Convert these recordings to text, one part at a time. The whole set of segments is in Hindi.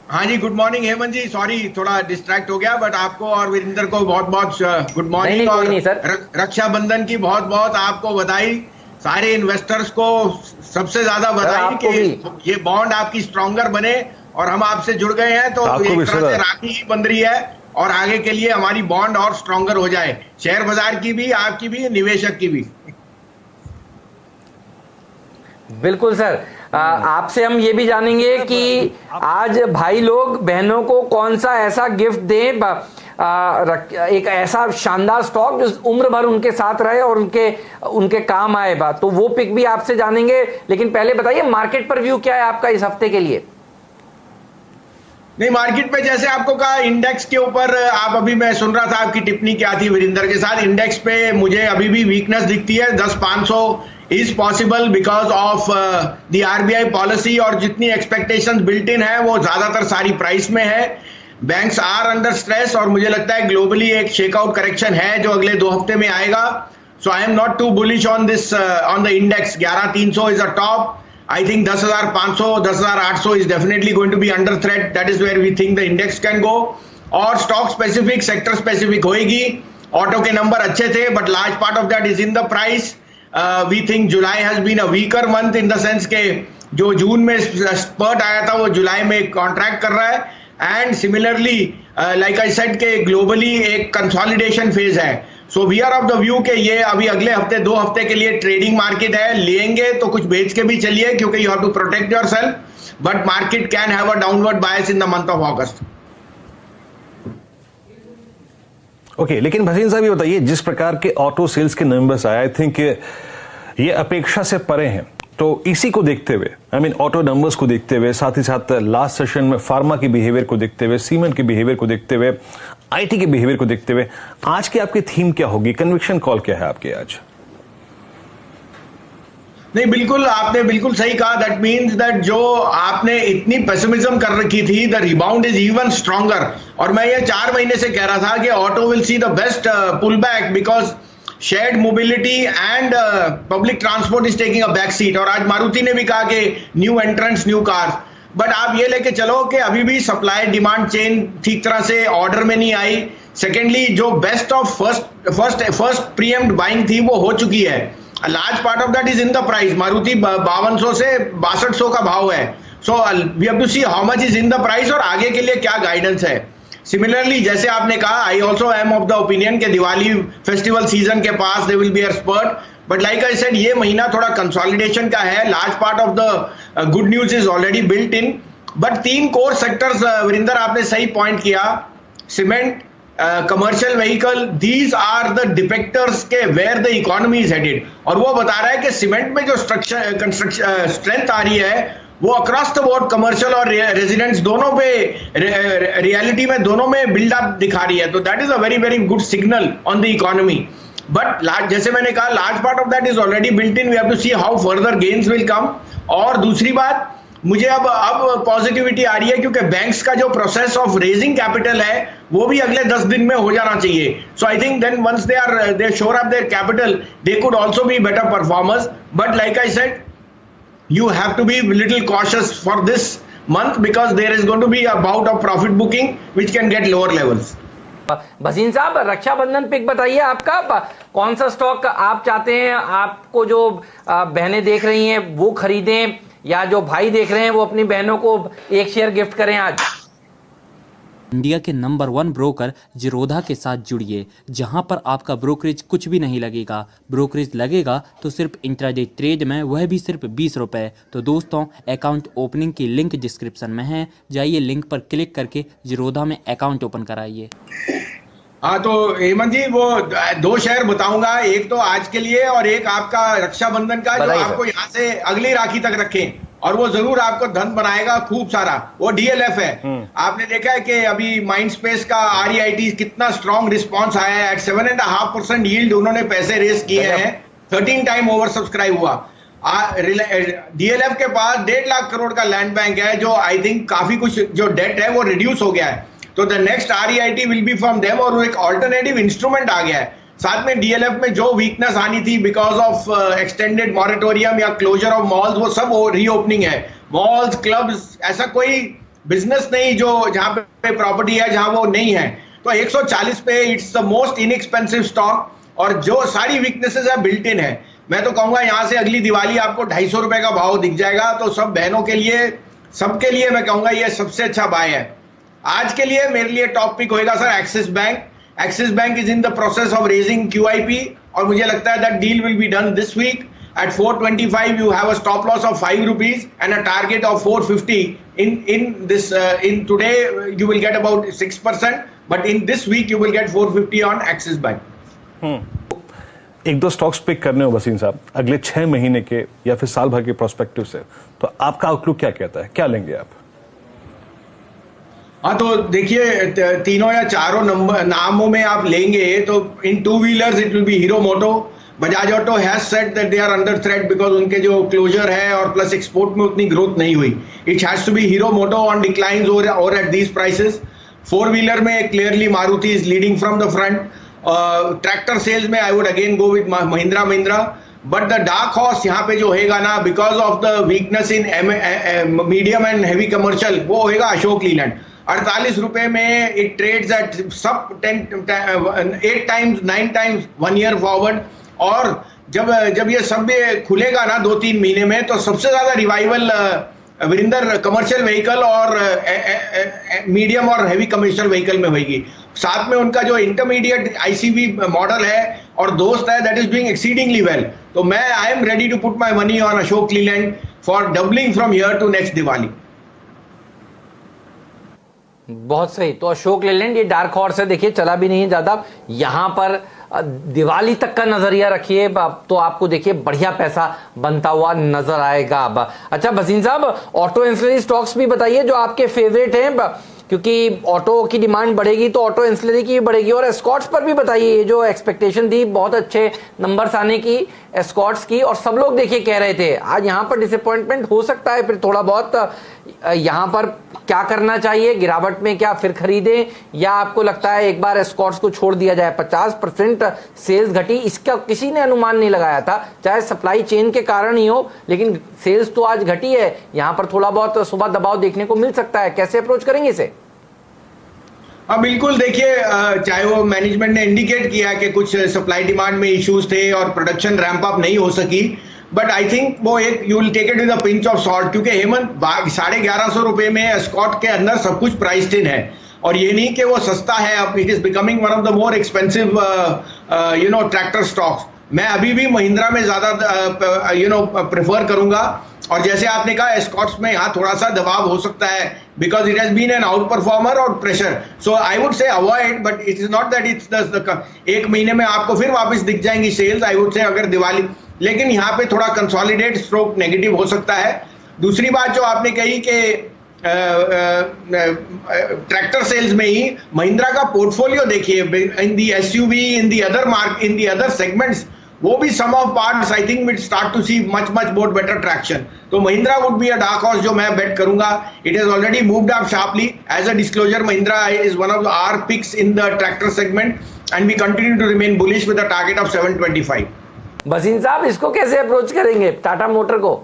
हाँ जी, गुड मॉर्निंग हेमंत जी। सॉरी थोड़ा डिस्ट्रैक्ट हो गया, बट आपको और वीरेंद्र को बहुत बहुत गुड मॉर्निंग। कोई और नहीं सर। रक्षाबंधन की बहुत बहुत आपको बधाई। सारे इन्वेस्टर्स को सबसे ज्यादा सर बधाई आपको कि भी। ये बॉन्ड आपकी स्ट्रॉन्गर बने और हम आपसे जुड़ गए हैं, तो आपको एक भी तरह सर। से राखी ही बंध रही है और आगे के लिए हमारी बॉन्ड और स्ट्रॉन्गर हो जाए, शेयर बाजार की भी, आपकी भी, निवेशक की भी। बिल्कुल सर। आपसे हम ये भी जानेंगे कि आज भाई लोग बहनों को कौन सा ऐसा गिफ्ट दें, एक ऐसा शानदार स्टॉक जो उम्र भर उनके साथ रहे और उनके काम आए। तो वो पिक भी आपसे जानेंगे, लेकिन पहले बताइए मार्केट पर व्यू क्या है आपका इस हफ्ते के लिए। नहीं, मार्केट पे जैसे आपको कहा, इंडेक्स के ऊपर आप अभी, मैं सुन रहा था आपकी टिप्पणी क्या थी वीरेंद्र के साथ। इंडेक्स पे मुझे अभी भी वीकनेस दिखती है। 10,500 is possible because of the RBI policy, और जितनी एक्सपेक्टेशंस बिल्ट इन है वो ज्यादातर सारी प्राइस में है। बैंक्स आर अंडर स्ट्रेस, और मुझे लगता है ग्लोबली एक शेकआउट करेक्शन है जो अगले 2 हफ्ते में आएगा। So I am not too bullish on this on the index. 11,300 is a top. I think 10,500, 10,800 is definitely going to be under threat. That is where we think the index can go. और stock specific, sector specific होएगी। ऑटो के नंबर अच्छे थे, but large part of that is in the price. We think July has been a weaker month in the sense के जो जून में spurt आया था वो जुलाई में contract कर रहा है। And similarly, like I said के globally एक consolidation phase है। So we are of the view के ये अभी अगले हफ्ते 2 हफ्ते के लिए ट्रेडिंग मार्केट है। लेंगे तो कुछ बेच के भी चलिए, क्योंकि you have to protect yourself, but market can have a downward bias in the month of August. Okay, लेकिन भसीन साहब ये बताइए, जिस प्रकार के ऑटो सेल्स के नंबर्स आए, आई थिंक ये अपेक्षा से परे हैं। तो इसी को देखते हुए, आई मीन ऑटो नंबर्स को देखते हुए, साथ ही साथ लास्ट सेशन में फार्मा के बिहेवियर को देखते हुए, सीमेंट के बिहेवियर को देखते हुए, आईटी के बिहेवियर को देखते हुए, आज की आपकी थीम क्या होगी? कन्विक्शन कॉल क्या है आपके आज? नहीं, बिल्कुल आपने बिल्कुल सही कहा। दैट मीन्स दैट जो आपने इतनी पेसिमिज्म कर रखी थी, the rebound is even stronger. और मैं ये 4 महीने से कह रहा था कि auto will see the best pull back, because shared mobility and public transport is taking a back seat. और आज मारुति ने भी कहा कि new entrants, new cars. But आप ये लेके चलो कि अभी भी सप्लाई डिमांड चेन ठीक तरह से ऑर्डर में नहीं आई। सेकेंडली, जो best of first preempt buying थी वो हो चुकी है। Large part of that is in the price. Maruti 5200 से 6200 का भाव है। So we have to see how much is in the price और आगे के लिए क्या गाइडेंस है। सिमिलरली, जैसे आपने कहा, I also am of the opinion के दिवाली फेस्टिवल सीजन के पास they will be a spurt, but like I said, ये महीना थोड़ा कंसोलिडेशन का है। Large part of the good news is already built in. But 3 core sectors, Virendra आपने सही पॉइंट किया, cement, commercial vehicle, these are the depictors के where the economy is headed. और वो बता रहा है कि सीमेंट में जो कंस्ट्रक्शन स्ट्रेंथ आ रही है वो अक्रॉस द बोर्ड, कमर्शियल और रेजिडेंट्स दोनों पे, रियलिटी में दोनों में बिल्डअप दिखा रही है। तो that is a very very good signal on the economy. But जैसे मैंने कहा, large part of that is already built in. We have to see how further gains will come. और दूसरी बात, मुझे अब पॉजिटिविटी आ रही है, क्योंकि बैंक्स का जो प्रोसेस ऑफ रेजिंग कैपिटल है वो भी अगले 10 दिन में हो जाना चाहिए। So I think then once they shore up their capital, they could also be better performers. But like I said, you have to be a little cautious for this month because there is going to be a bout of profit booking which can get lower levels. Bhasin साहब, रक्षाबंधन पिक बताइए आपका। कौन सा स्टॉक आप चाहते हैं आपको जो बहनें देख रही हैं वो खरीदें, या जो भाई देख रहे हैं वो अपनी बहनों को एक शेयर गिफ्ट करें आज? इंडिया के नंबर 1 ब्रोकर जीरोधा के साथ जुड़िए, जहां पर आपका ब्रोकरेज कुछ भी नहीं लगेगा। ब्रोकरेज लगेगा तो सिर्फ इंट्राडे ट्रेड में, वह भी सिर्फ 20 रुपये। तो दोस्तों, अकाउंट ओपनिंग की लिंक डिस्क्रिप्शन में है, जाइए लिंक पर क्लिक करके जीरोधा में अकाउंट ओपन कराइए। हाँ, तो हेमंत जी, वो 2 शेयर बताऊंगा, एक तो आज के लिए और एक आपका रक्षाबंधन का, जो आपको यहाँ से अगली राखी तक रखें और वो जरूर आपको धन बनाएगा खूब सारा। वो डीएलएफ है। आपने देखा है कि अभी माइंड स्पेस का आरईआईटी कितना स्ट्रॉन्ग रिस्पॉन्स आया है। एट 7.5% यील्ड उन्होंने पैसे रेस किए हैं। 13 टाइम ओवर सब्सक्राइब हुआ। डीएलएफ के पास 1.5 लाख करोड़ का लैंड बैंक है, जो आई थिंक काफी कुछ जो डेट है वो रिड्यूस हो गया है। तो the next REIT will be from them, और एक ऑल्टरनेटिव इंस्ट्रूमेंट आ गया है। साथ में डीएलएफ में जो वीकनेस आनी थी बिकॉज ऑफ एक्सटेंडेड मॉरेटोरियम या क्लोजर ऑफ मॉल्स, वो सब रीओपनिंग है। मॉल्स, क्लब्स, ऐसा कोई बिजनेस नहीं, जो जहां पे प्रॉपर्टी है जहां वो नहीं है। तो 140 पे it's the most inexpensive stock, और जो सारी वीकनेसेस है बिल्ट इन है। मैं तो कहूंगा यहां से अगली दिवाली आपको 250 रुपए का भाव दिख जाएगा। तो सब बहनों के लिए, सबके लिए मैं कहूंगा ये सबसे अच्छा बाय है। आज के लिए मेरे लिए टॉप पिक होएगा sir Axis Bank. Axis Bank is in the process of raising QIP, और मुझे लगता है that deal will be done this week. At 425, you have a stop loss of 5 rupees and a target of 450. In today, you will get about 6%, but in this week, you will get 450 on Axis Bank. एक दो स्टॉक्स पिक करने हो वसीम साहब अगले 6 महीने के या फिर साल भर के प्रोस्पेक्टिव से, तो आपका आउटलुक क्या कहता है, क्या लेंगे आप? हाँ, तो देखिए तीनों या चारों नामों में आप लेंगे तो in two wheelers it will be Hero Moto. Bajaj Auto has said that they are under threat because उनके जो क्लोजर है और प्लस एक्सपोर्ट में उतनी ग्रोथ नहीं हुई। It has to be Hero Moto on declines और at these prices. Four wheeler में clearly Maruti is leading from the front. Tractor sales में I would again go with Mahindra, but the dark horse यहाँ पे जो होएगा ना, because of the weakness in medium and heavy commercial, वो होएगा अशोक लीलैंड। 48 रुपए में इट ट्रेड्स एट सब 8 टाइम्स 9 टाइम्स 1 ईयर फॉरवर्ड। और जब ये सब खुलेगा ना 2-3 महीने में, तो सबसे ज्यादा रिवाइवल विरिंदर कमर्शियल व्हीकल और मीडियम और हैवी कमर्शियल व्हीकल में होगी। साथ में उनका जो इंटरमीडिएट ICV मॉडल है और दोस्त है, that is doing exceedingly well. तो मैं I am ready to put my money on Ashok Leyland for doubling from here to next Diwali. बहुत सही। तो अशोक लेलैंड ये डार्क हॉर्स है, देखिए चला भी नहीं है ज्यादा, यहां पर दिवाली तक का नजरिया रखिए तो आपको देखिए बढ़िया पैसा बनता हुआ नजर आएगा। अब अच्छा भसीन साहब, ऑटो एंसिलरी स्टॉक्स भी बताइए जो आपके फेवरेट हैं, क्योंकि ऑटो की डिमांड बढ़ेगी तो ऑटो एंसिलरी की भी बढ़ेगी। और एस्कॉर्ट्स पर भी बताइए, ये जो एक्सपेक्टेशन थी बहुत अच्छे नंबर्स आने की एस्कॉर्ट्स की, और सब लोग देखिए कह रहे थे आज यहाँ पर डिसअपॉइंटमेंट हो सकता है फिर थोड़ा बहुत। यहाँ पर क्या करना चाहिए, गिरावट में क्या फिर खरीदें, या आपको लगता है एक बार एस्कॉर्ट्स को छोड़ दिया जाए? 50% सेल्स घटी, इसका किसी ने अनुमान नहीं लगाया था, चाहे सप्लाई चेन के कारण ही हो, लेकिन सेल्स तो आज घटी है। यहाँ पर थोड़ा बहुत सुबह दबाव देखने को मिल सकता है, कैसे अप्रोच करेंगे इसे? हाँ बिल्कुल, देखिए चाहे वो मैनेजमेंट ने इंडिकेट किया कि कुछ सप्लाई डिमांड में इश्यूज थे और प्रोडक्शन रैंप अप नहीं हो सकी, बट आई थिंक वो एक you will take it with a pinch of salt, क्योंकि हेमंत 1150 रुपए में एस्कॉर्ट के अंदर सब कुछ प्राइस्ड इन है। और ये नहीं कि वो सस्ता है, अब it is becoming one of the more expensive tractor stocks. मैं अभी भी महिंद्रा में ज्यादा प्रेफर करूंगा। और जैसे आपने कहा एस्कॉर्ट्स में यहाँ थोड़ा सा दबाव हो सकता है, because it has been an outperformer और pressure, so I would say avoid, but it is not that it's एक महीने में आपको फिर वापस दिख जाएंगी सेल्स, आई वुड से अगर दिवाली, लेकिन यहाँ पे थोड़ा कंसोलिडेट स्ट्रोक नेगेटिव हो सकता है। दूसरी बात जो आपने कही कि ट्रैक्टर सेल्स में ही महिंद्रा का पोर्टफोलियो देखिए, in the SUV, in the other segments, वो भी some of parts I think will start to see much more better traction. तो Mahindra would be a dark horse जो मैं बेट करूंगा। It has already moved up sharply. As a disclosure, Mahindra is one of our picks in the tractor segment and we continue to remain bullish with a target of 725। Bhasin साहब, इसको कैसे अप्रोच करेंगे टाटा मोटर को?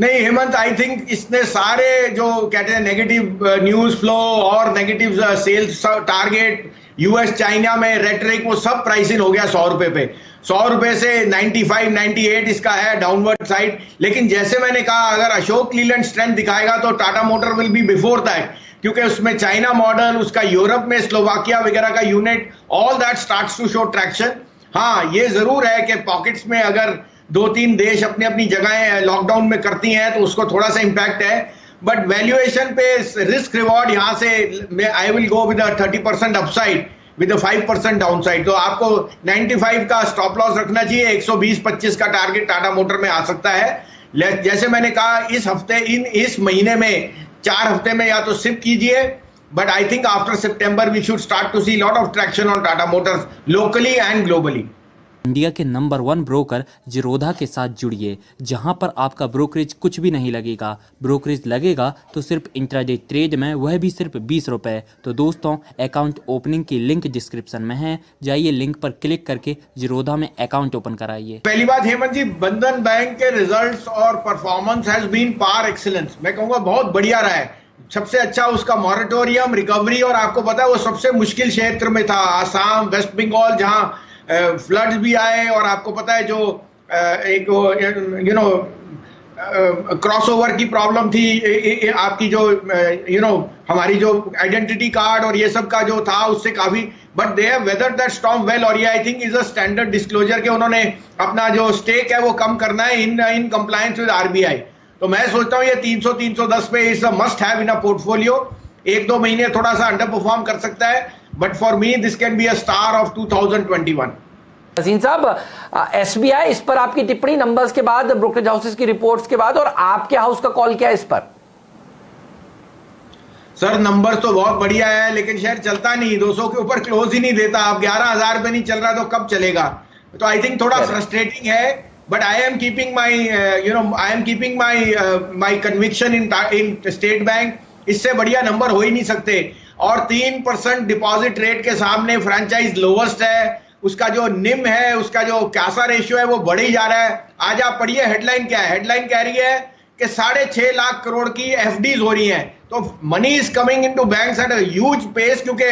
नहीं हेमंत, आई थिंक इसने सारे जो कहते हैं नेगेटिव न्यूज फ्लो और negative sales target US China में रेटरिक, वो सब प्राइस इन हो गया 100 रुपए पे। 100 रुपए से 95, 98 इसका है डाउनवर्ड साइड। लेकिन जैसे मैंने कहा, अगर अशोक लीलैंड स्ट्रेंथ दिखाएगा तो Tata motor will be before that, क्योंकि उसमें चाइना मॉडल, उसका यूरोप में स्लोवाकिया वगैरह का unit, all that starts to show traction. हाँ, ये जरूर है कि पॉकेट्स में अगर 2-3 देश अपनी अपनी जगह लॉकडाउन में करती हैं तो उसको थोड़ा सा इंपैक्ट है, बट वैल्यूएशन पे रिस्क रिवॉर्ड यहां से I will go with 30% upside with 5% downside. तो आपको 95 का स्टॉप लॉस रखना चाहिए, 120-25 का टारगेट टाटा मोटर में आ सकता है। जैसे मैंने कहा, इस हफ्ते इस महीने में 4 हफ्ते में या तो सिप कीजिए, but I think after September we should start to see lot of traction on Tata Motors locally and globally. India के नंबर 1 ब्रोकर जिरोधा के साथ जुड़िए, जहां पर आपका ब्रोकरेज कुछ भी नहीं लगेगा। ब्रोकरेज लगेगा तो सिर्फ इंट्राडे ट्रेड में, वह भी सिर्फ 20 रुपए। तो दोस्तों, अकाउंट ओपनिंग की लिंक डिस्क्रिप्शन में है, जाइए लिंक पर क्लिक करके जिरोधा में अकाउंट ओपन कराइए। पहली बात हेमंत जी, बंधन बैंक के रिजल्ट्स और performance has been par excellence. मैं कहूंगा बहुत बढ़िया रहा है। सबसे अच्छा उसका मॉरेटोरियम रिकवरी, और आपको पता है वो सबसे मुश्किल क्षेत्र में था, आसाम, वेस्ट बंगाल, जहां फ्लड्स भी आए, और आपको पता है जो एक क्रॉसओवर की प्रॉब्लम थी, आपकी जो हमारी जो आइडेंटिटी कार्ड और ये सब का जो था उससे काफी, but they have weathered that storm well. और ये I think is a standard disclosure के उन्होंने अपना जो स्टेक है वो कम करना है इन कंप्लायंस विद आरबीआई। तो मैं सोचता हूँ ये 300-310 पे is a must have in a portfolio. 1-2 महीने थोड़ा सा अंडर परफॉर्म कर सकता है, but for me this can be a star of 2021। Bhasin साहब, एसबीआई, इस पर आपकी टिप्पणी नंबर्स के बाद, ब्रोकरेज हाउसेस की रिपोर्ट्स के बाद, और आपके हाउस का कॉल क्या है इस पर? सर नंबर तो बहुत बढ़िया है, लेकिन शेयर चलता नहीं, 200 के ऊपर क्लोज ही नहीं देता। अब 11,000 पे नहीं चल रहा तो कब चलेगा? तो आई थिंक थोड़ा फ्रस्ट्रेटिंग है, but I am keeping my conviction in state bank. इससे बढ़िया नंबर हो ही नहीं सकते, और 3% डिपॉजिट रेट के सामने फ्रेंचाइज लोवेस्ट है। उसका जो निम है, उसका जो कैसा रेशियो है वो बढ़ ही जा रहा है। आज आप पढ़िए हेडलाइन क्या है। हेडलाइन कह रही है कि 6.5 लाख करोड़ की एफडीज हो रही हैं। तो money is coming into banks at a huge pace, क्योंकि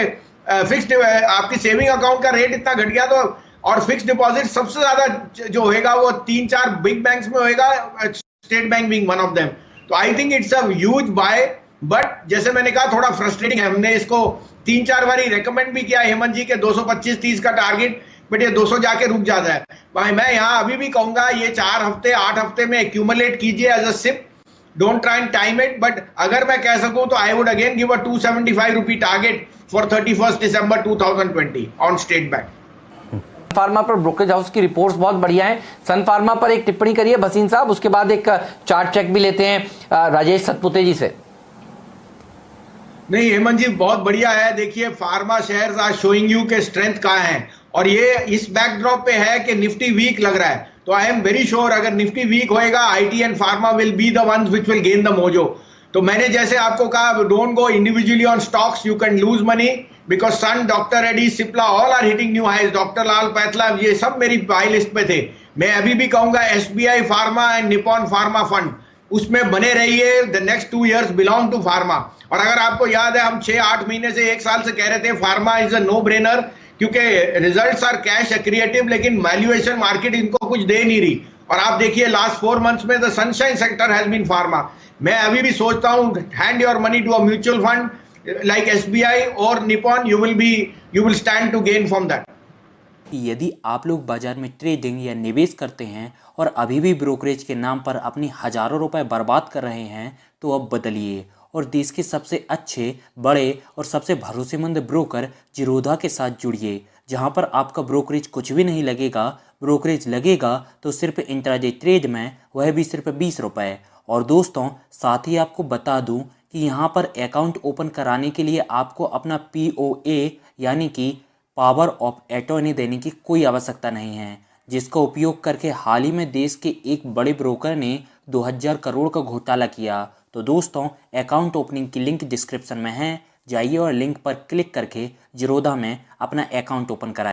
फिक्स्ड आपकी सेविंग अकाउंट का रेट इतना घट गया, तो और फिक्स्ड डिपॉजिट सबसे ज्यादा जो होएगा वो 3-4 बिग बैंक्स में होएगा, State Bank being one of them. तो I think it's a huge buy, but जैसे मैंने कहा थोड़ा फ्रस्ट्रेटिंग है। हमने इसको 3-4 बारी रेकमेंड भी किया हेमंत जी के 225-30 का टारगेट, बट ये 200 जाके रुक जाता है। भाई मैं यहाँ अभी भी कहूंगा ये 4 हफ्ते 8 हफ्ते में एक्यूमुलेट कीजिए as a SIP, don't try and time it. But अगर मैं कह सकूं तो I would again give a 275 rupee target for 31 December 2020 on State Bank. Pharma पर ब्रोकरेज हाउस की रिपोर्ट्स बहुत बढ़िया हैं। सन फार्मा पर एक टिप्पणी करिए भसीन साहब, उसके बाद एक चार्ट चेक भी लेते हैं राजेश सतपुते जी से। नहीं हेमंत जी, बहुत बढ़िया है। देखिए pharma shares are showing you के स्ट्रेंथ कहाँ है, और ये इस बैकड्रॉप पे है कि निफ्टी वीक लग रहा है। तो आई एम वेरी श्योर अगर निफ्टी वीक होएगा, IT and pharma will be the ones which will gain the mojo. तो मैंने जैसे आपको कहा, don't go individually on stocks, you can lose money, because Sun, doctor Reddy's, Cipla all are hitting new highs. Doctor Lal pathlab ये सब मेरी बाय लिस्ट पे थे। मैं अभी भी कहूंगा SBI pharma and Nippon pharma fund, उसमें बने रहिए। The next 2 years belong to pharma. और अगर आपको याद है, हम 6-8 महीने से 1 साल से कह रहे थे pharma is a no brainer, क्योंकि रिजल्ट्स आर कैश एक्रिएटिव, लेकिन वैल्यूएशन मार्केट इनको कुछ दे नहीं रही। और आप देखिए लास्ट 4 months में the sunshine sector has been pharma. मैं अभी भी सोचता हूं, hand your money to a mutual fund like SBI और Nippon, you will stand to gain from that. यदि आप लोग बाजार में ट्रेडिंग या निवेश करते हैं और अभी भी ब्रोकरेज के नाम पर अपनी हजारों रुपए बर्बाद कर रहे हैं, तो अब बदलिए और देश के सबसे अच्छे, बड़े और सबसे भरोसेमंद ब्रोकर जिरोधा के साथ जुड़िए, जहां पर आपका ब्रोकरेज कुछ भी नहीं लगेगा। ब्रोकरेज लगेगा तो सिर्फ इंट्राडे ट्रेड में, वह भी सिर्फ 20 रुपए। और दोस्तों, साथ ही आपको बता दूं कि यहाँ पर अकाउंट ओपन कराने के लिए आपको अपना POA यानी कि पावर ऑफ अटॉर्नी देने की कोई आवश्यकता नहीं है, जिसका उपयोग करके हाल ही में देश के एक बड़े ब्रोकर ने 2000 करोड़ का घोटाला किया। तो दोस्तों, अकाउंट ओपनिंग की लिंक डिस्क्रिप्शन में है, जाइए और लिंक पर क्लिक करके जिरोधा में अपना अकाउंट ओपन कराइए।